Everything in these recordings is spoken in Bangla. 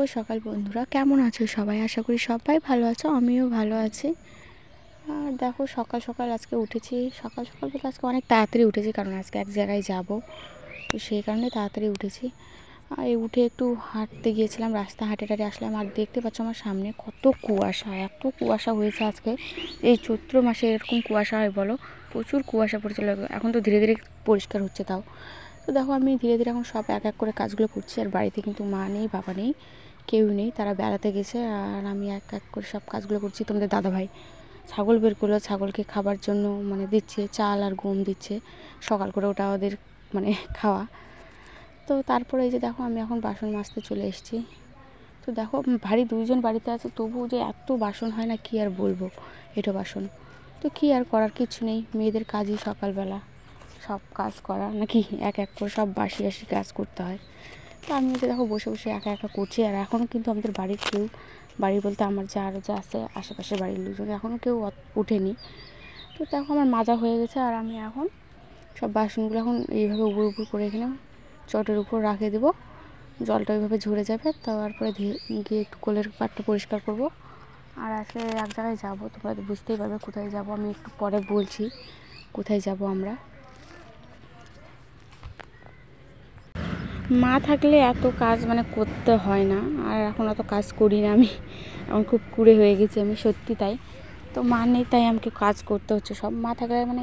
শুভ সকাল বন্ধুরা, কেমন আছো সবাই? আশা করি সবাই ভালো আছো, আমিও ভালো আছি। আর দেখো সকাল সকাল আজকে উঠেছি। সকাল সকাল বলতে আজকে অনেক তাড়াতাড়ি উঠেছি, কারণ আজকে এক জায়গায় যাব, তো সেই কারণে তাড়াতাড়ি উঠেছি। আর এই উঠে একটু হাঁটতে গিয়েছিলাম, রাস্তা হাঁটে টাটে আসলাম। আর দেখতে পাচ্ছ আমার সামনে কত কুয়াশা, এত কুয়াশা হয়েছে আজকে। এই চৈত্র মাসে এরকম কুয়াশা হয় বলো? প্রচুর কুয়াশা পড়েছিল, এখন তো ধীরে ধীরে পরিষ্কার হচ্ছে তাও। তো দেখো আমি ধীরে ধীরে এখন সব এক এক করে কাজগুলো করছি। আর বাড়িতে কিন্তু মা নেই, বাবা নেই, কেউ নেই, তারা বেড়াতে গেছে। আর আমি এক এক করে সব কাজগুলো করছি। তোমাদের দাদাভাই ছাগল বের করলো, ছাগলকে খাবার জন্য মানে দিচ্ছে, চাল আর গম দিচ্ছে সকাল করে, ওটা ওদের মানে খাওয়া। তো তারপরে এই যে দেখো আমি এখন বাসন মাজতে চলে এসেছি। তো দেখো ভারী দুইজন বাড়িতে আছে, তবুও যে এত বাসন হয় না, কি আর বলবো, এটো বাসন। তো কি আর করার কিছু নেই, মেয়েদের কাজই সকালবেলা সব কাজ করা নাকি, এক এক করে সব বাসি বাসি কাজ করতে হয়। তো আমি যে দেখো বসে বসে একা একা করছি। আর এখনও কিন্তু আমাদের বাড়ির কেউ, বাড়ি বলতে আমার যা আরও যা আছে আশেপাশের বাড়ির লোকজন, এখনও কেউ উঠেনি। তো দেখো আমার মাজা হয়ে গেছে। আর আমি এখন সব বাসনগুলো এখন এইভাবে উপর উপর করে এখানে চটের উপর রাখে দেবো, জলটা ওইভাবে ঝরে যাবে। তারপরে গিয়ে একটু কোলের পাটটা পরিষ্কার করব। আর আজকে এক জায়গায় যাবো, তোমরা বুঝতেই পারবে কোথায় যাব, আমি একটু পরে বলছি কোথায় যাব আমরা। মা থাকলে এত কাজ মানে করতে হয় না, আর এখন অত কাজ করি না আমি, এখন খুব কুড়ে হয়ে গেছি আমি, সত্যি তাই। তো মা নেই তাই আমাকে কাজ করতে হচ্ছে সব। মা থাকলে মানে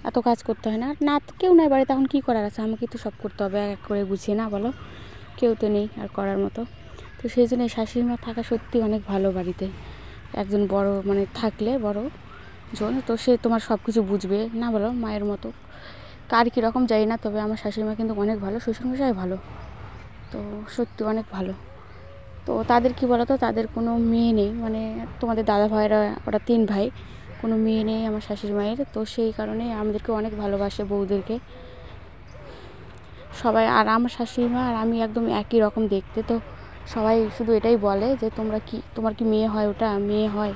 এত কাজ করতে হয় না। আর না কেউ নাই বাড়িতে, এখন কী করার আছে, আমাকে তো সব করতে হবে এক এক করে গুছিয়ে, না বলো? কেউ তো নেই আর করার মতো। তো সেই জন্য শাশুড়ি মা থাকা সত্যি অনেক ভালো বাড়িতে, একজন বড় মানে থাকলে বড় জন, তো সে তোমার সব কিছু বুঝবে, না বলো? মায়ের মতো কার কীরকম যাই না, তবে আমার শাশুড়ি মা কিন্তু অনেক ভালো, শ্বশুরমশাই ভালো, তো সত্যি অনেক ভালো। তো তাদের কি বলো তো, তাদের কোনো মেয়ে নেই, মানে তোমাদের দাদা ভাইরা ওরা 3 ভাই, কোনো মেয়ে নেই আমার শাশুড়ি মায়ের। তো সেই কারণে আমাদেরকে অনেক ভালোবাসে, বউদেরকে সবাই। আর আমার শাশুড়ি মা আর আমি একদম একই রকম দেখতে, তো সবাই শুধু এটাই বলে যে তোমার কি মেয়ে হয় ওটা, মেয়ে হয়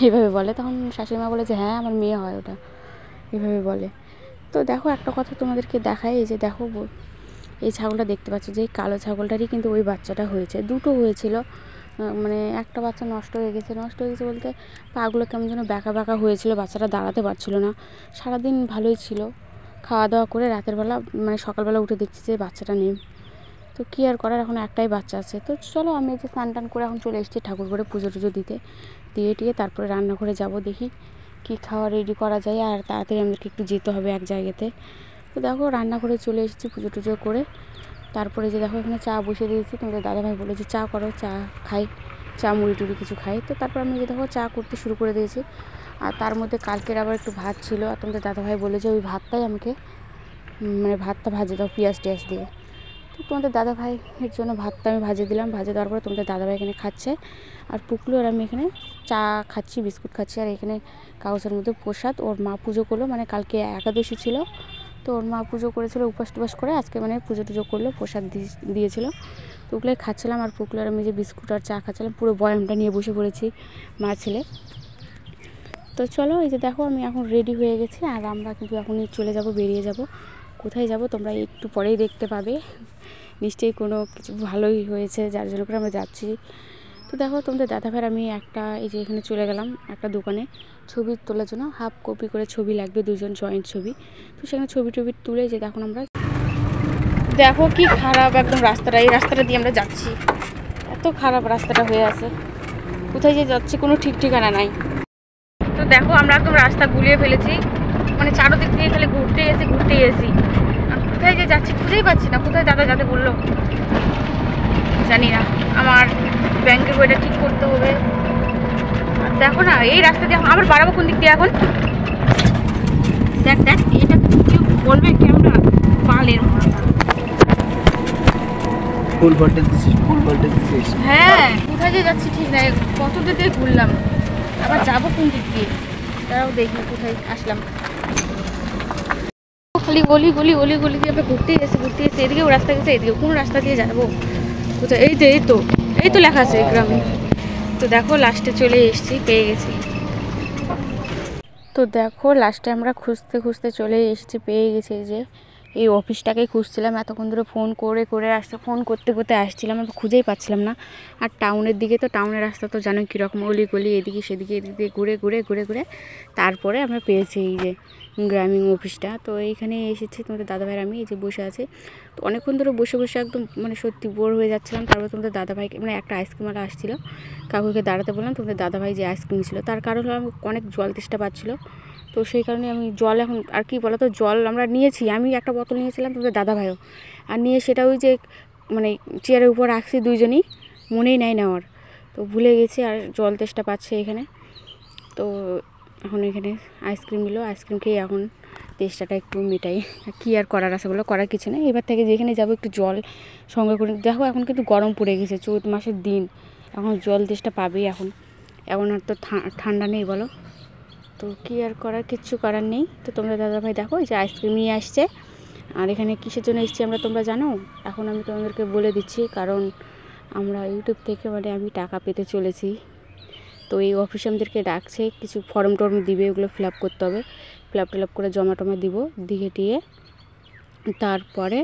এভাবে বলে। তখন শাশুড়ি মা বলে যে হ্যাঁ আমার মেয়ে হয় ওটা, এভাবে বলে। তো দেখো একটা কথা তোমাদেরকে দেখায়, এই যে দেখো এই ছাগলটা দেখতে পাচ্ছ, যে এই কালো ছাগলটারই কিন্তু ওই বাচ্চাটা হয়েছে, দুটো হয়েছিল। মানে একটা বাচ্চা নষ্ট হয়ে গেছে বলতে পাগুলো কেমন যেন ব্যাকা ব্যাকা হয়েছিল, বাচ্চাটা দাঁড়াতে পারছিল না। সারাদিন ভালোই ছিল, খাওয়া দাওয়া করে রাতের বেলা মানে সকালবেলা উঠে দেখছি যে বাচ্চাটা নেই। তো কী আর করার, এখন একটাই বাচ্চা আছে। তো চলো আমি এই যে স্নান টান করে এখন চলে এসেছি ঠাকুর ঘরে পুজো টুজো দিয়ে তারপরে রান্নাঘরে যাব, দেখি কি খাওয়া রেডি করা যায়। আর তাড়াতাড়ি আমাদেরকে একটু যেতে হবে এক জায়গাতে। তো দেখো রান্নাঘরে চলে এসেছি পুজো টুজো করে। তারপরে যে দেখো এখানে চা বসিয়ে দিয়েছি, তোমাদের দাদাভাই বলে যে চা করো, চা খাই, চা মুড়ি টুড়ি কিছু খাই। তো তারপর আমি যে দেখো চা করতে শুরু করে দিয়েছি। আর তার মধ্যে কালকের আবার একটু ভাত ছিল, আর তোমাদের দাদাভাই বলে যে ওই ভাতটাই আমাকে মানে ভাতটা ভাজে দাও পেঁয়াজ টিয়াজ দিয়ে। তো তোমাদের দাদাভাইয়ের জন্য ভাতটা আমি ভাজে দিলাম, ভাজে দেওয়ার পরে তোমাদের দাদাভাই এখানে খাচ্ছে, আর পুকলু আর আমি এখানে চা খাচ্ছি, বিস্কুট খাচ্ছি। আর এখানে কাগজের মধ্যে প্রসাদ ওর মা পুজো করলো, মানে কালকে একাদশী ছিল, তো ওর মা পুজো করেছিল উপাস টুপাস করে, আজকে মানে পুজো টুজো করলো, প্রসাদ দিয়েছিল। তো ওগুলোই খাচ্ছিলাম। আর পুকলু আর আমি যে বিস্কুট আর চা খাচ্ছিলাম, পুরো বয়ামটা নিয়ে বসে পড়েছি মা ছেলে। তো চলো এই যে দেখো আমি এখন রেডি হয়ে গেছি, আর আমরা কিন্তু এখনই চলে যাব, বেরিয়ে যাব। কোথায় যাব তোমরা একটু পরেই দেখতে পাবে, নিশ্চয়ই কোনো কিছু ভালোই হয়েছে যার জন্য করে আমরা যাচ্ছি। তো দেখো তোমাদের দাদাভাইয়ের আমি একটা এই যে এখানে চলে গেলাম একটা দোকানে ছবি তোলার জন্য, হাফ কপি করে ছবি লাগবে, দুজন জয়েন্ট ছবি। তো সেখানে ছবি টবি তুলে যে দেখুন আমরা, দেখো কি খারাপ একদম রাস্তাটা, এই রাস্তাটা দিয়ে আমরা যাচ্ছি, এত খারাপ রাস্তাটা হয়ে আছে, কোথায় যে যাচ্ছি কোনো ঠিক ঠিকানা নাই। তো দেখো আমরা একদম রাস্তা গুলিয়ে ফেলেছি, মানে চারোদিক দিয়ে খালি ঘুরতে এসি, আর কোথায় যে যাচ্ছি খুঁজেই পাচ্ছি না। কোথায় দাদা যাতে বললো জানি না, আমার ব্যাংকের বইটা ঠিক করতে হবে। আর দেখো না এই রাস্তা দিয়ে আবার বাড়াবো কোন দিক দিয়ে এখন, দেখ দেখ এটা কেউ বলবে ক্যামেরা পালের ফুল ভোল্টেজ দিছিস। হ্যাঁ কোথায় যে যাচ্ছি ঠিক নাই, কত দিক দিয়ে ঘুরলাম, আবার যাবো কোন দিক দিয়ে, তারাও দেখি কোথায় আসলাম। খালি গলি দিয়ে আমরা ঘুরতে এসে এদিকেও রাস্তা গেছে, এদিকে কোন রাস্তা দিয়ে যাবো কোথায়, এই তো লেখা আছে গ্রামে। তো দেখো লাস্টে চলে এসেছি, পেয়ে গেছি। তো দেখো লাস্টে আমরা খুঁজতে চলে এসেছি, পেয়ে গেছি যে এই অফিসটাকেই খুঁজছিলাম, এতক্ষণ ধরে ফোন করে ফোন করতে করতে আসছিলাম, আমি খুঁজেই পাচ্ছিলাম না। আর টাউনের দিকে তো, টাউনের রাস্তা তো জানোই কীরকম, অলি গলি এদিকে সেদিকে এদিকে ঘুরে ঘুরে ঘুরে ঘুরে তারপরে আমরা পেয়েছি এই যে গ্রামীণ অফিসটা। তো এইখানে এসেছি তোমাদের দাদাভাইয়ের, আমি এই যে বসে আছি। তো অনেকক্ষণ ধরে বসে বসে একদম মানে সত্যি বোর হয়ে যাচ্ছিলাম। তারপরে তোমাদের দাদাভাইকে মানে একটা আইসক্রিমওয়ালা আসছিলো, কাকুকে দাঁড়াতে বললাম, তোমাদের দাদাভাই যে আইসক্রিম ছিল তার কারণ হলো আমি অনেক জল তেষ্টা পাচ্ছিলো। তো সেই কারণে আমি জল এখন আর কি বলো তো, জল আমরা নিয়েছি, আমি একটা বোতল নিয়েছিলাম, তোমাদের দাদাভাইও আর নিয়ে সেটা ওই যে মানে চেয়ারের উপর রাখছি দুইজনই, মনেই নাই নেওয়ার, তো ভুলে গেছি। আর জল তেষ্টা পাচ্ছে এখানে। তো এখন এখানে আইসক্রিম দিল, আইসক্রিম খেয়ে এখন তেষ্টাটা একটু মেটাই। কী আর করার আছে বলো, করার কিছু নেই। এবার থেকে যেখানে যাবো একটু জল সঙ্গে করে। দেখো এখন কিন্তু গরম পড়ে গেছে, চৈত মাসের দিন, এখন জল তেষ্টা পাবেই। এখন আর তো ঠান্ডা নেই বলো, তো কী আর করার, কিচ্ছু করার নেই। তো তোমরা দাদাভাই দেখো যে আইসক্রিম নিয়ে আসছে। আর এখানে কিসের জন্য এসেছি আমরা তোমরা জানো, এখন আমি তোমাদেরকে বলে দিচ্ছি। কারণ আমরা ইউটিউব থেকে মানে আমি টাকা পেতে চলেছি। তো এই অফিসে আমাদেরকে ডাকছে, কিছু ফর্ম টর্ম দিবে, ওগুলো ফিল আপ করতে হবে। ফিল আপ করে জমা টমা দিব, দিয়ে টিয়ে তারপরে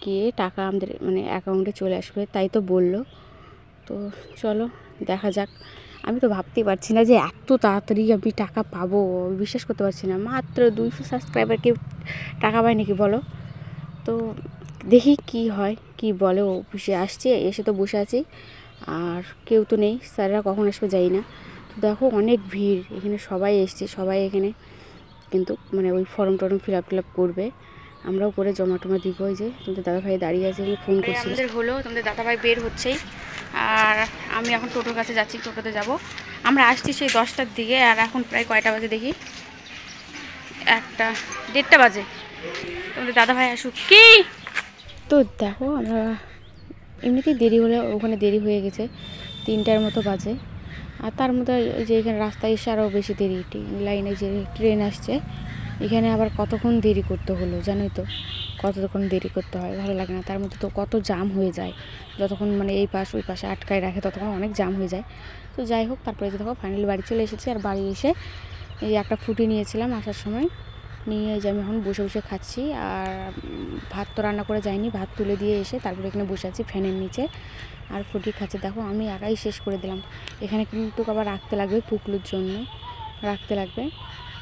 গিয়ে টাকা আমাদের মানে অ্যাকাউন্টে চলে আসবে, তাই তো বললো। তো চলো দেখা যাক। আমি তো ভাবতেই পারছি না যে এত তাড়াতাড়ি আমি টাকা পাবো, বিশ্বাস করতে পারছি না। মাত্র 200 সাবস্ক্রাইবার কেউ টাকা পায় নাকি বলো। তো দেখি কি হয়, কি বলে। অফিসে আসছে, এসে তো বসে আছি, আর কেউ তো নেই, স্যাররা কখন আসবে যাই না। তো দেখো অনেক ভিড় এখানে, সবাই এসছে, সবাই এখানে কিন্তু মানে ওই ফর্ম টর্ম ফিল আপ করবে, আমরাও করে জমা টমা দিব। ওই যে তোমাদের দাদাভাই দাঁড়িয়ে আছে, ফোন করছি। আমাদের হলো, তোমাদের দাদাভাই বের হচ্ছেই, আর আমি এখন টোটোর কাছে যাচ্ছি, টোটোতে যাব। আমরা আসছি সেই 10টার দিকে, আর এখন প্রায় কয়টা বাজে দেখি, 1টা 1:30 বাজে। তোমাদের দাদাভাই আসুক কি। তো দেখো আমরা এমনিতেই দেরি হলে, ওখানে দেরি হয়ে গেছে, 3টার মতো বাজে। আর তার মধ্যে ওই যে এখানে রাস্তায় এসে আরও বেশি দেরি, লাইনে যে ট্রেন আসছে, এখানে আবার কতক্ষণ দেরি করতে হলো জানোই তো, কতক্ষণ দেরি করতে হয়, ভালো লাগে না। তার মধ্যে তো কত জাম হয়ে যায়, যতক্ষণ মানে এই পাশ ওই পাশে আটকায় রাখে ততক্ষণ অনেক জাম হয়ে যায়। তো যাই হোক, তারপরে যে দেখো ফাইনালি বাড়ি চলে এসেছি। আর বাড়ি এসে এই একটা ফুটি নিয়েছিলাম আসার সময়, নিয়ে যে আমি এখন বসে বসে খাচ্ছি। আর ভাত তো রান্না করে যাইনি, ভাত তুলে দিয়ে এসে তারপরে এখানে বসে আছি ফ্যানের নিচে, আর ফুটি খাচ্ছে। দেখো আমি একাই শেষ করে দিলাম, এখানে কিন্তু আবার রাখতে লাগবে, পুকলুর জন্য রাখতে লাগবে।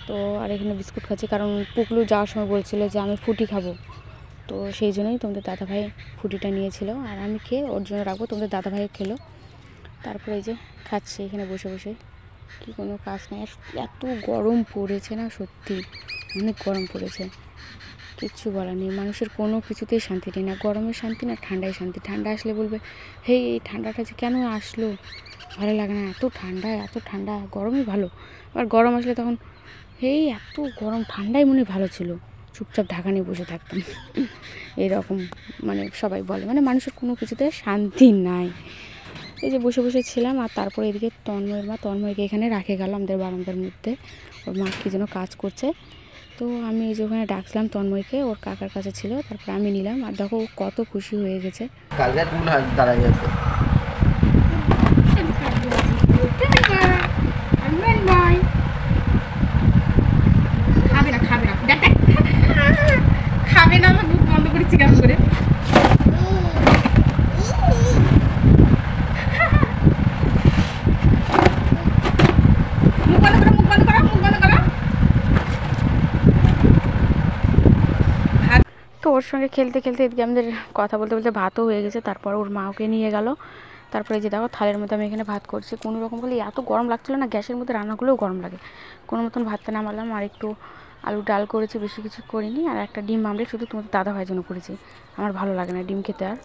তো আর এখানে বিস্কুট খাচ্ছি, কারণ পুকলু যাওয়ার সময় বলছিল যে আমি ফুটি খাবো, তো সেই জন্যই তোমাদের দাদাভাই ফুটিটা নিয়েছিল, আর আমি খেয়ে ওর জন্য রাখবো, তোমাদের দাদাভাইও খেলো। তারপরে এই যে খাচ্ছি এখানে বসে বসে, কি কোনো কাজ নেই। আর এত গরম পড়েছে না, সত্যি অনেক গরম পড়েছে, কিচ্ছু বলার নেই। মানুষের কোনো কিছুতেই শান্তি নেই, না গরমে শান্তি না ঠান্ডায় শান্তি। ঠান্ডা আসলে বলবে হেই এই ঠান্ডাটা যে কেন আসলো, ভালো লাগে না, এত ঠান্ডা। গরমই ভালো, আর গরম আসলে তখন হেই এত গরম, ঠান্ডাই মনে ভালো ছিল, চুপচাপ ঢাকা নিয়ে বসে থাকতাম। এরকম মানে সবাই বলে, মানে মানুষের কোনো কিছুতে শান্তি নাই। এই যে বসে বসে ছিলাম, আর তারপরে এদিকে তন্ময়কে এখানে রাখে গেল আমাদের বারান্দার মধ্যে, ওর মা কী যেন কাজ করছে। তো আমি এই যে ওখানে ডাকছিলাম তন্ময়কে, ওর কাকার কাছে ছিল, তারপরে আমি নিলাম। আর দেখো ও কত খুশি হয়ে গেছে। খাবে না, মুখ বন্ধ করেছি কেমন করে। তো ওর সঙ্গে খেলতে খেলতে এদিকে আমাদের কথা বলতে বলতে ভাতও হয়ে গেছে। তারপর ওর মা ওকে নিয়ে গেল। তারপরে যে দেখো থালের মধ্যে আমি এখানে ভাত করছি, কোনো রকম বলে এত গরম লাগছিলো না, গ্যাসের মধ্যে রান্না করলেও গরম লাগে, কোনো মতন ভাতটা নামালাম। আর একটু আলু ডাল করেছি, বেশি কিছু করিনি। আর একটা ডিম আমলেট শুধু তোমাদের দাদাভাইয়ের জন্য করেছি, আমার ভালো লাগে না ডিম খেতে। আর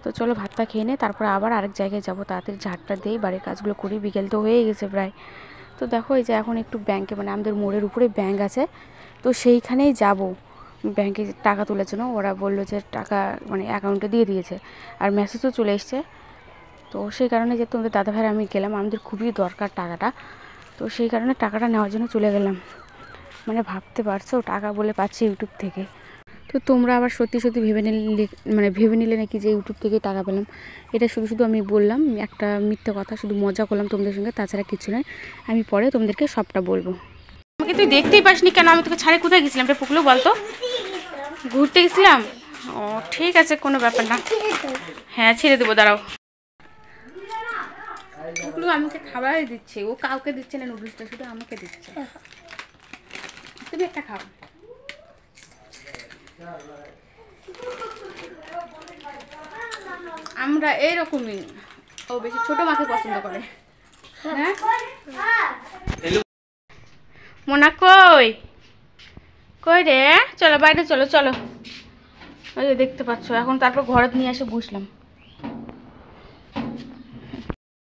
তো চলো ভাতটা খেয়ে নে, তারপরে আবার আরেক জায়গায় যাবো, তাড়াতাড়ি ঝাড়টা দিই, বাড়ির কাজগুলো করি, বিকেল তো হয়ে গেছে প্রায়। তো দেখো এই যে এখন একটু ব্যাংকে, মানে আমাদের মোড়ের উপরে ব্যাংক আছে, তো সেইখানেই যাব ব্যাংকে টাকা তোলার জন্য। ওরা বললো যে টাকা মানে অ্যাকাউন্টে দিয়ে দিয়েছে, আর মেসেজও চলে এসছে। তো সেই কারণে যে তোমাদের দাদাভাইয়ের আমি গেলাম, আমাদের খুবই দরকার টাকাটা, তো সেই কারণে টাকাটা নেওয়ার জন্য চলে গেলাম। মানে ভাবতে পারছো, টাকা বলে পাচ্ছি ইউটিউব থেকে। তো তোমরা আবার সত্যি সত্যি ভেবে নিলে নাকি যে ইউটিউব থেকে টাকা পেলাম। এটা শুধু আমি বললাম একটা মিথ্যে কথা, শুধু মজা করলাম তোমাদের সঙ্গে, তাছাড়া কিছু নয়। আমি পরে তোমাদেরকে সবটা বলবো। আমাকে তুই দেখতেই পাসনি কেন, আমি তোকে ছাড়ে কোথায় গেছিলাম রে পুকলু বলতো, ঘুরতে গেছিলাম। ও ঠিক আছে, কোনো ব্যাপার না। হ্যাঁ ছেড়ে দেবো, দাঁড়াও। ওগুলো আমাকে খাবারই দিচ্ছে, ও কাউকে দিচ্ছে না নুডলসটা, শুধু আমাকে দিচ্ছে। তুমি একটা খাও। আমরা এইরকমই, ও বেশি ছোট মাকে পছন্দ করে। হ্যাঁ মোনা কই কই রে, চলো বাইরে চলো চলো। ওই যে দেখতে পাচ্ছ, এখন তারপর ঘরে নিয়ে এসে বসলাম।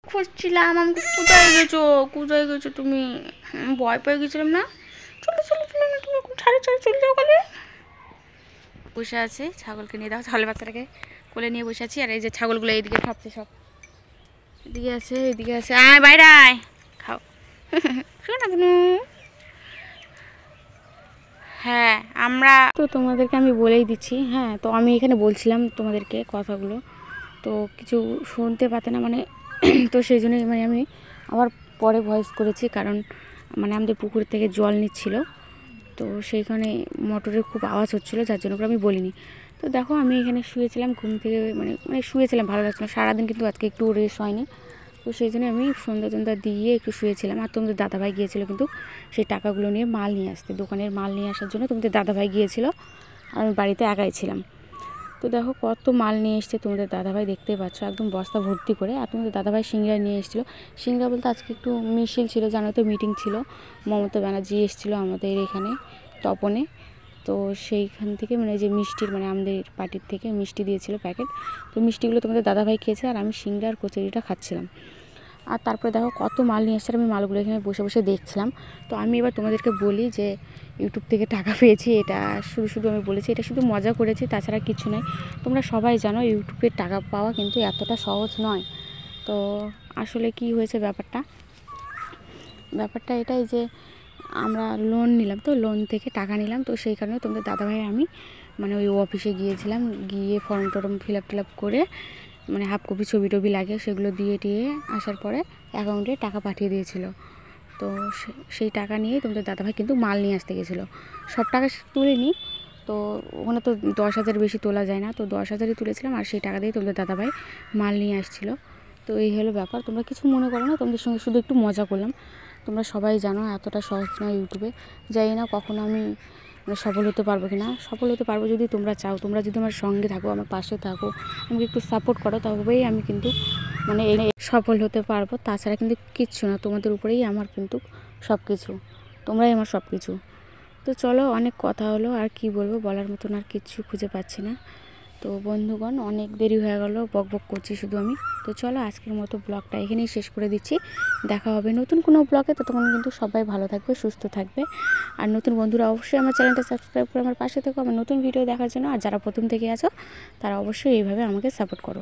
খুঁজছিলাম, আমাকে কোথায় গেছো, কোথায় গেছো তুমি? ভয় পেয়ে গেছিলাম না। চলো চলো চলো না, তুমি ছাড়ে ছাড়ে চলে যাও কালে। বসে আছে, ছাগলকে নিয়ে দাও, ছাগলের বাচ্চাটাকে কোলে নিয়ে বসে আছি। আর এই যে ছাগলগুলো এইদিকে খাচ্ছে, সব এদিকে আছে এদিকে আছে। আয় বাইরে আয়, খাও। শোনা কেন? হ্যাঁ আমরা তো তোমাদেরকে আমি বলেই দিচ্ছি। হ্যাঁ, তো আমি এখানে বলছিলাম তোমাদেরকে কথাগুলো, তো কিছু শুনতে পাতে না মানে, তো সেই জন্যই মানে আমি আবার পরে ভয়েস করেছি, কারণ মানে আমাদের পুকুর থেকে জল নিচ্ছিল, তো সেইখানে মোটরের খুব আওয়াজ হচ্ছিলো, যার জন্য করে আমি বলিনি। তো দেখো আমি এখানে শুয়েছিলাম, ঘুম থেকে মানে মানে শুয়েছিলাম, ভালো লাগছিল সারাদিন, কিন্তু আজকে একটু রেস্ট হয়নি, তো সেই জন্য আমি সন্ধ্যা টন্ধা দিয়ে একটু শুয়েছিলাম। আর তোমাদের দাদাভাই গিয়েছিলো কিন্তু সেই টাকাগুলো নিয়ে মাল নিয়ে আসতে, দোকানের মাল নিয়ে আসার জন্য তোমাদের দাদাভাই গিয়েছিলো, আর আমি বাড়িতে একাই ছিলাম। তো দেখো কত মাল নিয়ে এসছে তোমাদের দাদাভাই, দেখতেই পাচ্ছ একদম বস্তা ভর্তি করে। আর তোমাদের দাদাভাই সিংড়া নিয়ে এসেছিলো। সিংড়া বলতে আজকে একটু মিছিল ছিল, জানো তো, মিটিং ছিল, মমতা ব্যানার্জি এসেছিলো আমাদের এখানে তপনে। তো সেইখান থেকে মানে যে মিষ্টির মানে আমাদের পার্টির থেকে মিষ্টি দিয়েছিল প্যাকেট, তো মিষ্টিগুলো তোমাদের দাদাভাই খেয়েছে, আর আমি সিংড়া আর কচুরিটা খাচ্ছিলাম। আর তারপরে দেখো কত মাল নিয়ে এসছে, আমি মালগুলো এখানে বসে বসে দেখছিলাম। তো আমি এবার তোমাদেরকে বলি যে ইউটিউব থেকে টাকা পেয়েছি, এটা শুধু শুধু আমি বলেছি, এটা শুধু মজা করেছি, তাছাড়া কিছু নয়। তোমরা সবাই জানো ইউটিউবে টাকা পাওয়া কিন্তু এতটা সহজ নয়। তো আসলে কি হয়েছে ব্যাপারটা এটাই যে আমরা লোন নিলাম, তো লোন থেকে টাকা নিলাম, তো সেই কারণে তোমাদের দাদাভাই আমি মানে ওই অফিসে গিয়েছিলাম, গিয়ে ফর্ম টর্ম ফিল আপ করে মানে হাফ কপি ছবি টবি লাগে সেগুলো দিয়ে আসার পরে অ্যাকাউন্টে টাকা পাঠিয়ে দিয়েছিল। তো সেই টাকা নিয়ে তোমাদের দাদাভাই কিন্তু মাল নিয়ে আসতে গেছিলো, সব টাকা তুলিনি, তো ওখানে তো 10,000 বেশি তোলা যায় না, তো 10,000ই তুলেছিলাম, আর সেই টাকা দিয়ে তোমাদের দাদাভাই মাল নিয়ে আসছিলো। তো এই হলো ব্যাপার, তোমরা কিছু মনে করো না, তোমাদের সঙ্গে শুধু একটু মজা করলাম। তোমরা সবাই জানো এতটা সহজ নয় ইউটিউবে, জানি না কখনো আমি সফল হতে পারবো কি না। সফল হতে পারবো যদি তোমরা চাও, তোমরা যদি আমার সঙ্গে থাকো, আমার পাশে থাকো, আমাকে একটু সাপোর্ট করো, তবেই আমি কিন্তু মানে সফল হতে পারবো, তাছাড়া কিন্তু কিচ্ছু না, তোমাদের উপরেই আমার কিন্তু সব কিছু, তোমরাই আমার সব কিছু। তো চলো, অনেক কথা হলো, আর কি বলবো, বলার মতন আর কিচ্ছু খুঁজে পাচ্ছি না। তো বন্ধুগণ, অনেক দেরি হয়ে গেল, বক বক করছি শুধু আমি। তো চলো আজকের মতো ব্লগটা এখানেই শেষ করে দিচ্ছি, দেখা হবে নতুন কোনো ব্লগে, ততক্ষণ কিন্তু সবাই ভালো থাকবে, সুস্থ থাকবে। আর নতুন বন্ধুরা অবশ্যই আমার চ্যানেলটা সাবস্ক্রাইব করে আমার পাশে থেকো আমার নতুন ভিডিও দেখার জন্য। আর যারা প্রথম থেকে আছো তারা অবশ্যই এইভাবে আমাকে সাপোর্ট করো।